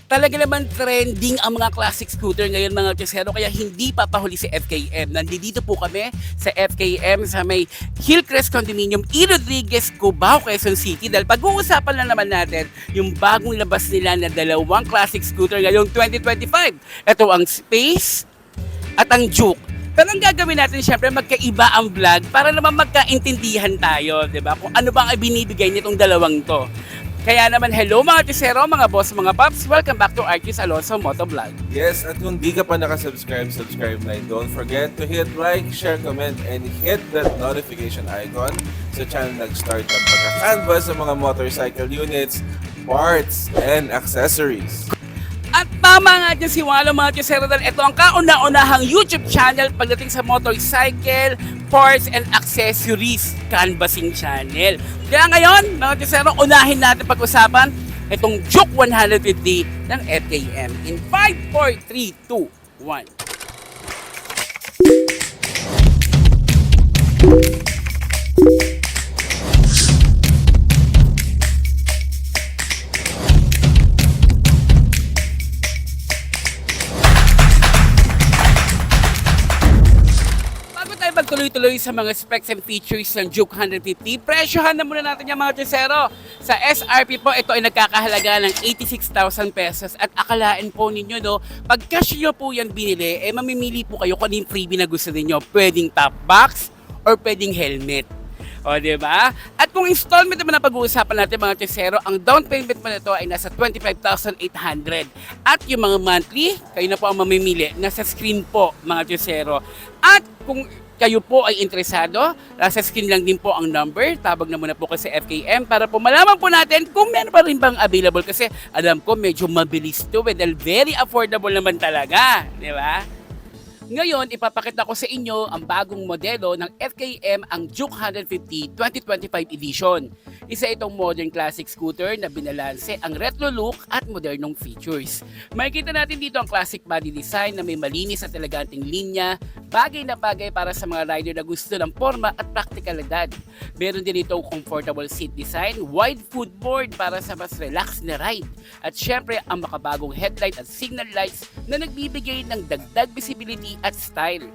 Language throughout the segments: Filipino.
Talaga naman trending ang mga classic scooter ngayon mga Chesero, kaya hindi papahuli si FKM. Nandito po kami sa FKM sa may Hillcrest Condominium, E. Rodriguez, Cubao, Quezon City. Dahil pag-uusapan na naman natin yung bagong labas nila na dalawang classic scooter ngayong 2025. Ito ang Space at ang Juke. Pero ang gagawin natin, syempre, magkaiba ang vlog para naman magkaintindihan tayo, di ba? Kung ano bang ibinibigay nitong dalawang to. Kaya naman, hello mga Tisero, mga boss, mga paps. Welcome back to Archie's Alonso Motovlog. Yes, at kung di ka pa nakasubscribe, subscribe na. Don't forget to hit like, share, comment, and hit that notification icon sa channel nag-start ng pagka-canvas sa mga motorcycle units, parts, and accessories. At tama nga dyan si Walo mga Tisero, dahil ito ang kauna-unahang YouTube channel pagdating sa motorcycle, parts, and accessories canvassing channel. Kaya ngayon, mga Tisero, unahin natin pag-usapan itong Juke 150 ng FKM in 5, 4, 3, 2, 1. Magtuloy-tuloy sa mga specs and features ng Juke 150. Presyohan na muna natin yung mga Chesero. Sa SRP po, ito ay nagkakahalaga ng 86,000 pesos. At akalaan po ninyo, no, pag cash nyo po yan binili, mamimili po kayo kung ano yung freebie na gusto ninyo. Pwedeng top box or pwedeng helmet. O, diba? At kung installment naman na pag-uusapan natin mga Chesero, ang down payment mo nito ay nasa 25,800. At yung mga monthly, kayo na po ang mamimili. Nasa screen po mga Chesero. At kung kayo po ay interesado, nasa screen lang din po ang number. Tabag na muna po kasi FKM para po malaman po natin kung meron pa rin bang available. Kasi alam ko medyo mabilis to dahil very affordable naman talaga. Di ba? Ngayon, ipapakita ko sa inyo ang bagong modelo ng FKM, ang Juke 150 2025 edition. Isa itong modern classic scooter na binalanse ang retro look at modernong features. Makikita natin dito ang classic body design na may malinis at eleganting linya, bagay na bagay para sa mga rider na gusto ng forma at praktikalidad. Meron din itong comfortable seat design, wide footboard para sa mas relaxed na ride. At syempre, ang makabagong headlight at signal lights na nagbibigay ng dagdag visibility at style.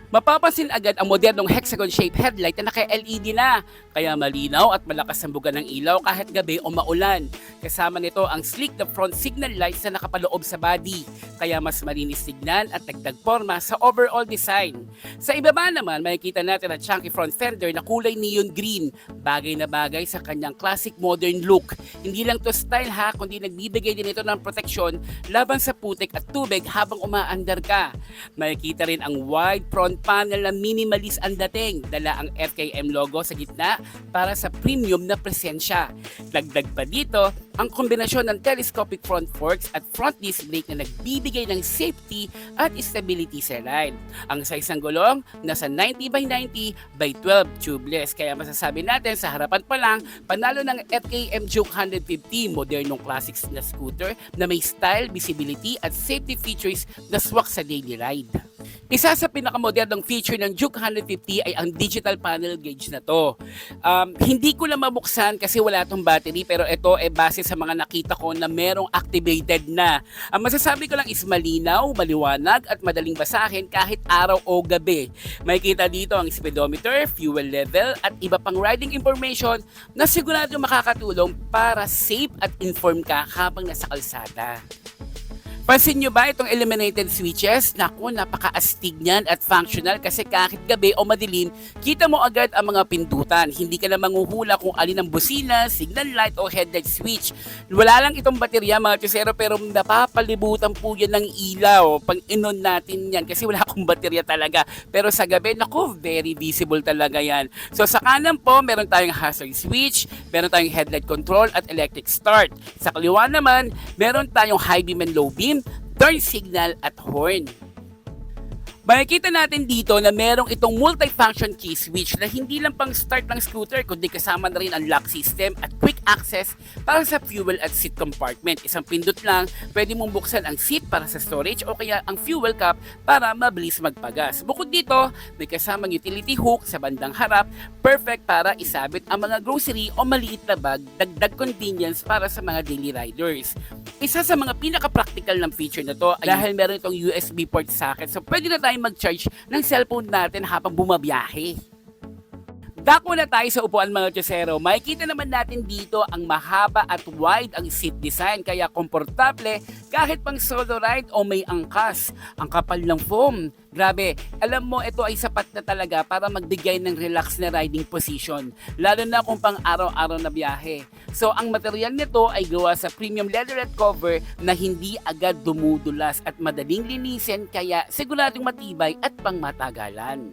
Mapapansin agad ang modernong hexagon-shaped headlight na naka-LED na, kaya malinaw at malakas ang buga ng ilaw kahit gabi o maulan. Kasama nito ang sleek na front signal lights na nakapaloob sa body, kaya mas malinis tignan at dagdag forma sa overall design. Sa ibaba naman, makikita natin ang chunky front fender na kulay neon green, bagay na bagay sa kanyang classic modern look. Hindi lang to style ha, kundi nagbibigay din ito ng proteksyon laban sa putik at tubig habang umaandar ka. Makikita rin ang wide front panel na minimalist ang dating, dala ang FKM logo sa gitna para sa premium na presensya. Dagdag pa dito ang kombinasyon ng telescopic front forks at front disc brake na nagbibigay ng safety at stability sa ride. Ang size ng gulong nasa 90 by 90 by 12 tubeless, kaya masasabi natin sa harapan pa lang panalo ng FKM Juke 150, modernong classics na scooter na may style, visibility at safety features na swak sa daily ride. Isa sa pinakamodernong feature ng Juke 150 ay ang digital panel gauge na to. Hindi ko lang mabuksan kasi wala tong battery, pero ito ay base sa mga nakita ko na merong activated na. Ang masasabi ko lang is malinaw, maliwanag at madaling basahin kahit araw o gabi. Makikita dito ang speedometer, fuel level at iba pang riding information na sigurado makakatulong para safe at informed ka habang nasa kalsada. Pansin nyo ba itong illuminated switches? Naku, napaka-astig niyan at functional kasi kahit gabi o madilim, kita mo agad ang mga pindutan. Hindi ka na manghuhula kung alin ang busina, signal light o headlight switch. Wala lang itong baterya mga Chesero, pero napapalibutan po yan ng ilaw. Pang-inon natin yan kasi wala akong baterya talaga. Pero sa gabi, naku, very visible talaga yan. So sa kanan po, meron tayong hazard switch, meron tayong headlight control at electric start. Sa kaliwa naman, meron tayong high beam and low beam, turn signal at horn. Makikita natin dito na merong itong multifunction key switch na hindi lang pang start ng scooter kundi kasama na rin ang lock system at quick access para sa fuel at seat compartment. Isang pindot lang, pwede mong buksan ang seat para sa storage o kaya ang fuel cap para mabilis magpagas. Bukod dito, may kasamang utility hook sa bandang harap, perfect para isabit ang mga grocery o maliit na bag, dagdag convenience para sa mga daily riders. Isa sa mga pinaka-practical ng feature na to ay dahil meron itong USB port socket, so pwede na tayong mag-charge ng cellphone natin habang bumabiyahe. Dako na tayo sa upuan mga Chesero. Makikita naman natin dito ang mahaba at wide ang seat design kaya komportable kahit pang solo ride o may angkas. Ang kapal ng foam. Grabe, alam mo ito ay sapat na talaga para magbigay ng relax na riding position, lalo na kung pang araw-araw na biyahe. So ang material nito ay gawa sa premium leatherette cover na hindi agad dumudulas at madaling linisin kaya siguradong matibay at pangmatagalan.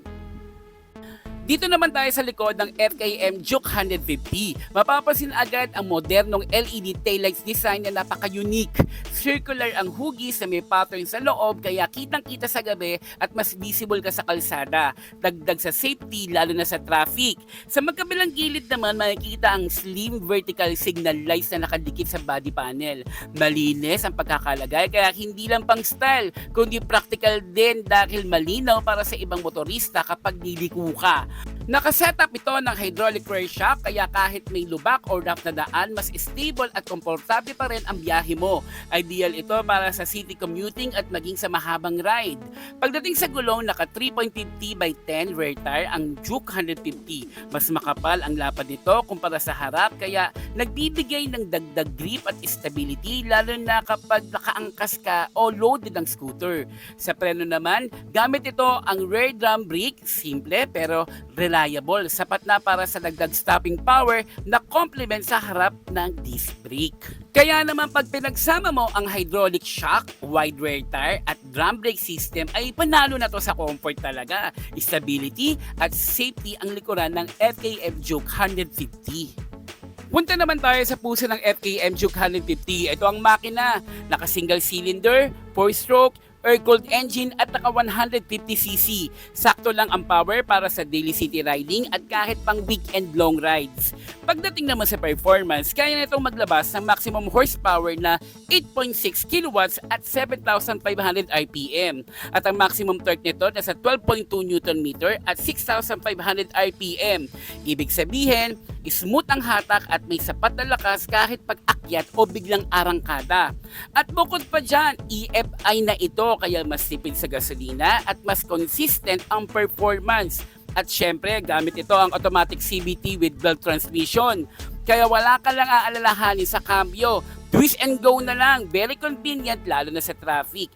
Dito naman tayo sa likod ng FKM Juke 150. Mapapansin agad ang modernong LED taillights design na napaka-unique. Circular ang hugis na may pattern sa loob kaya kitang-kita sa gabi at mas visible ka sa kalsada. Dagdag sa safety lalo na sa traffic. Sa magkabilang gilid naman makikita ang slim vertical signal lights na nakadikit sa body panel. Malinis ang pagkakalagay kaya hindi lang pang style kundi practical din dahil malinaw para sa ibang motorista kapag liliko ka. Nakasetup ito ng hydraulic rear shock kaya kahit may lubak or rough na daan, mas stable at komportable pa rin ang biyahe mo. Ideal ito para sa city commuting at maging sa mahabang ride. Pagdating sa gulong, naka 3.50 by 10 rear tire ang Juke 150. Mas makapal ang lapad nito kumpara sa harap kaya nagbibigay ng dagdag grip at stability lalo na kapag nakaangkas ka o loaded ang scooter. Sa preno naman, gamit ito ang rear drum brake, simple pero reliable, sapat na para sa dagdag stopping power na complement sa harap ng disc brake. Kaya naman pag pinagsama mo ang hydraulic shock, wide rear tire at drum brake system ay panalo na to sa comfort talaga, stability at safety ang likuran ng FKM Juke 150. Punta naman tayo sa puso ng FKM Juke 150. Ito ang makina, naka single cylinder, 4-stroke, air-cooled engine at naka 150cc. Sakto lang ang power para sa daily city riding at kahit pang weekend long rides. Pagdating naman sa performance, kaya na itong maglabas ng maximum horsepower na 8.6 kilowatts at 7,500 RPM. At ang maximum torque nito nasa 12.2 Nm at 6,500 RPM. Ibig sabihin, smooth ang hatak at may sapat na lakas kahit pag-akyat o biglang arangkada. At bukod pa dyan, EFI na ito kaya mas tipid sa gasolina at mas consistent ang performance. At syempre, gamit ito ang automatic CVT with belt transmission. Kaya wala ka lang aalalahanin sa cambio. Twist and go na lang. Very convenient lalo na sa traffic.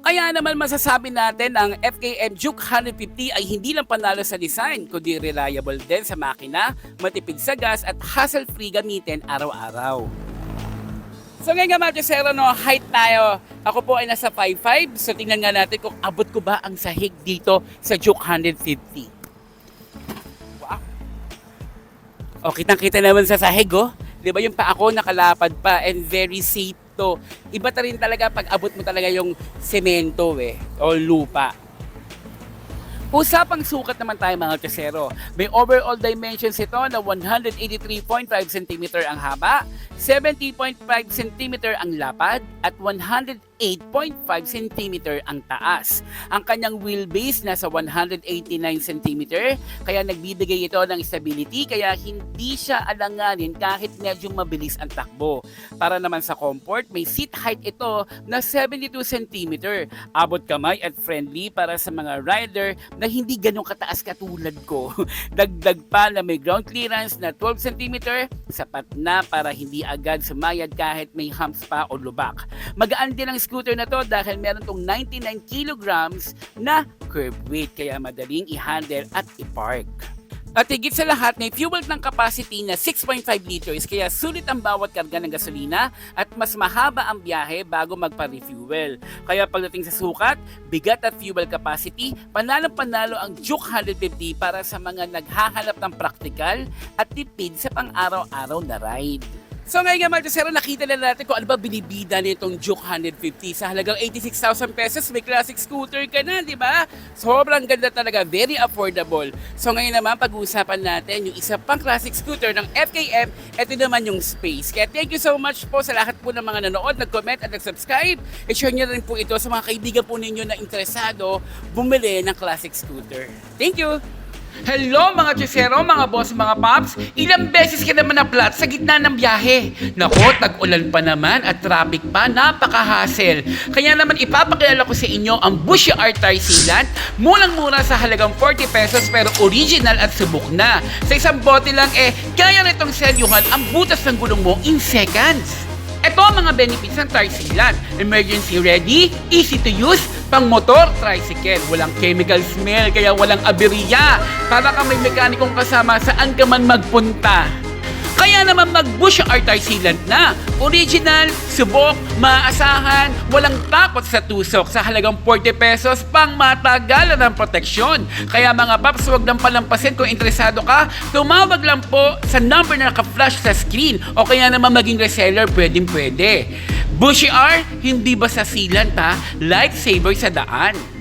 Kaya naman masasabi natin ang FKM Juke 150 ay hindi lang panalo sa design, kundi reliable din sa makina, matipid sa gas at hassle-free gamitin araw-araw. So ngayon nga mga Chesero, height tayo. Ako po ay nasa 5'5", so tingnan nga natin kung abot ko ba ang sahig dito sa Juke 150. Wow! O, kitang-kita naman sa sahig, oh. Di ba yung paa ko nakalapad pa and very safe to. Iba ta rin talaga pag abot mo talaga yung semento o lupa. Usapang sukat naman tayo mga Chesero. May overall dimensions ito na 183.5 cm ang haba, 70.5 cm ang lapad, at 108.5 cm ang taas. Ang kanyang wheelbase nasa 189 cm, kaya nagbibigay ito ng stability kaya hindi siya alanganin kahit medyo mabilis ang takbo. Para naman sa comfort, may seat height ito na 72 cm. Abot kamay at friendly para sa mga rider na hindi ganun kataas katulad ko. Dagdag pa na may ground clearance na 12 cm, sapat na para hindi agad sumayad kahit may humps pa o lubak. Magaan din ang scooter na to dahil meron tong 99 kilograms na curb weight kaya madaling i-handle at i-park. At higit sa lahat, may fuel tank capacity na 6.5 liters kaya sulit ang bawat karga ng gasolina at mas mahaba ang biyahe bago magpa-refuel. Kaya pagdating sa sukat, bigat at fuel capacity, panalo-panalo ang Juke 150 para sa mga naghahanap ng praktikal at tipid sa pang-araw-araw na ride. So ngayon nga mga Josero, nakita na natin kung ano ba binibida nitong Juke 150. Sa halagang 86,000 pesos, may classic scooter ka na, di ba? Sobrang ganda talaga, very affordable. So ngayon naman, pag-uusapan natin yung isa pang classic scooter ng FKM, ito naman yung Space. Kaya thank you so much po sa lahat po ng mga nanood, nag-comment at nag-subscribe. I-share nyo rin po ito sa mga kaibigan po ninyo na interesado bumili ng classic scooter. Thank you! Hello mga Chesero, mga boss, mga paps! Ilang beses ka naman na-flat sa gitna ng biyahe. Nako, tag-ulan pa naman at traffic pa, napaka-hassle. Kaya naman ipapakilala ko sa inyo ang Bushy R Tire Sealant. Murang-mura sa halagang 40 pesos pero original at subok na. Sa isang bote lang kaya nitong selyuhan ang butas ng gulong mo in seconds. Ito ang mga benefits ng tire sealant. Emergency ready, easy to use, pang motor, tricycle. Walang chemical smell, kaya walang aberya. Para ka may mekanikong kasama saan ka man magpunta. Kaya naman mag-Bushy R Tire Sealant na. Original, subok, maaasahan, walang takot sa tusok. Sa halagang 40 pesos, pang matagalan ng proteksyon. Kaya mga paps, huwag nang palampasin kung interesado ka. Tumawag lang po sa number na naka-flash sa screen. O kaya naman maging reseller, pwedeng pwede. Bushy R, hindi basta sealant ha, lifesaver sa daan.